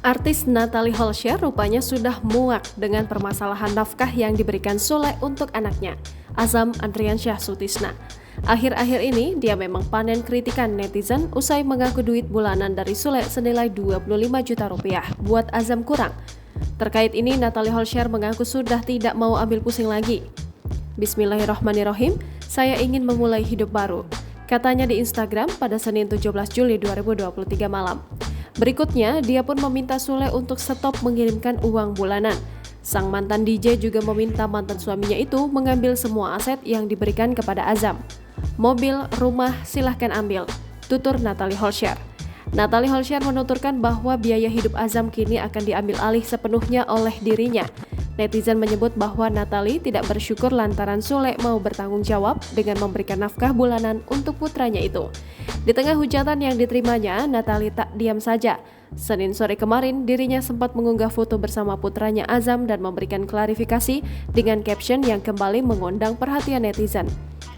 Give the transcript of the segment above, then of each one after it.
Artis Natalie Holscher rupanya sudah muak dengan permasalahan nafkah yang diberikan Sule untuk anaknya, Azam Andriansyah Sutisna. Akhir-akhir ini, dia memang panen kritikan netizen usai mengaku duit bulanan dari Sule senilai 25 juta rupiah buat Azam kurang. Terkait ini, Natalie Holscher mengaku sudah tidak mau ambil pusing lagi. Bismillahirrahmanirrahim, saya ingin memulai hidup baru, katanya di Instagram pada Senin 17 Juli 2023 malam. Berikutnya, dia pun meminta Sule untuk stop mengirimkan uang bulanan. Sang mantan DJ juga meminta mantan suaminya itu mengambil semua aset yang diberikan kepada Azam. Mobil, rumah, silahkan ambil, tutur Natalie Holscher. Natalie Holscher menuturkan bahwa biaya hidup Azam kini akan diambil alih sepenuhnya oleh dirinya. Netizen menyebut bahwa Natalie tidak bersyukur lantaran Sule mau bertanggung jawab dengan memberikan nafkah bulanan untuk putranya itu. Di tengah hujatan yang diterimanya, Natalie tak diam saja. Senin sore kemarin, dirinya sempat mengunggah foto bersama putranya Azam dan memberikan klarifikasi dengan caption yang kembali mengundang perhatian netizen.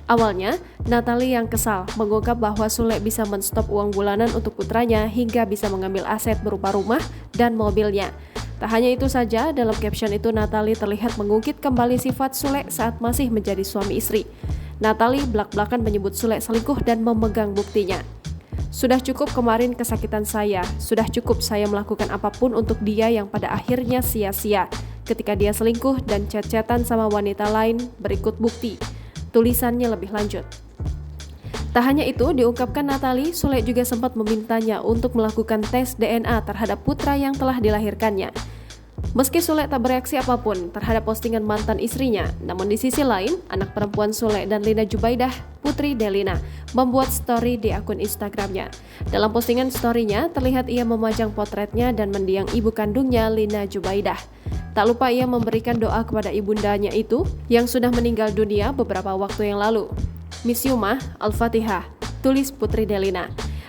Awalnya, Natalie yang kesal mengungkap bahwa Sule bisa menstop uang bulanan untuk putranya hingga bisa mengambil aset berupa rumah dan mobilnya. Tak hanya itu saja, dalam caption itu Natalie terlihat mengungkit kembali sifat Sule saat masih menjadi suami istri. Natalie belak-belakan menyebut Sule selingkuh dan memegang buktinya. Sudah cukup kemarin kesakitan saya, sudah cukup saya melakukan apapun untuk dia yang pada akhirnya sia-sia ketika dia selingkuh dan chat-chatan sama wanita lain, berikut bukti. Tulisannya lebih lanjut. Tak hanya itu, diungkapkan Natalie, Sule juga sempat memintanya untuk melakukan tes DNA terhadap putra yang telah dilahirkannya. Meski Sule tak bereaksi apapun terhadap postingan mantan istrinya, namun di sisi lain, anak perempuan Sule dan Lina Jubaidah, Putri Delina, membuat story di akun Instagramnya. Dalam postingan story-nya, terlihat ia memajang potretnya dan mendiang ibu kandungnya, Lina Jubaidah. Tak lupa ia memberikan doa kepada ibundanya itu yang sudah meninggal dunia beberapa waktu yang lalu. Miss Yumah, Al-Fatihah, tulis Putri Delina.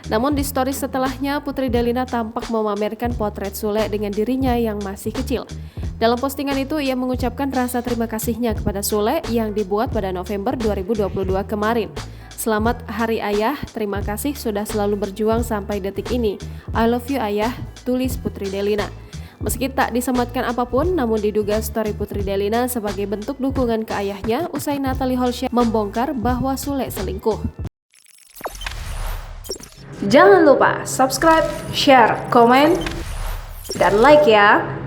Namun di story setelahnya, Putri Delina tampak memamerkan potret Sule dengan dirinya yang masih kecil. Dalam postingan itu, ia mengucapkan rasa terima kasihnya kepada Sule yang dibuat pada November 2022 kemarin. Selamat Hari Ayah, terima kasih sudah selalu berjuang sampai detik ini. I love you Ayah, tulis Putri Delina. Meski tak disematkan apapun, namun diduga story Putri Delina sebagai bentuk dukungan ke ayahnya usai Natalie Holscher membongkar bahwa Sule selingkuh. Jangan lupa subscribe, share, komen, dan like ya!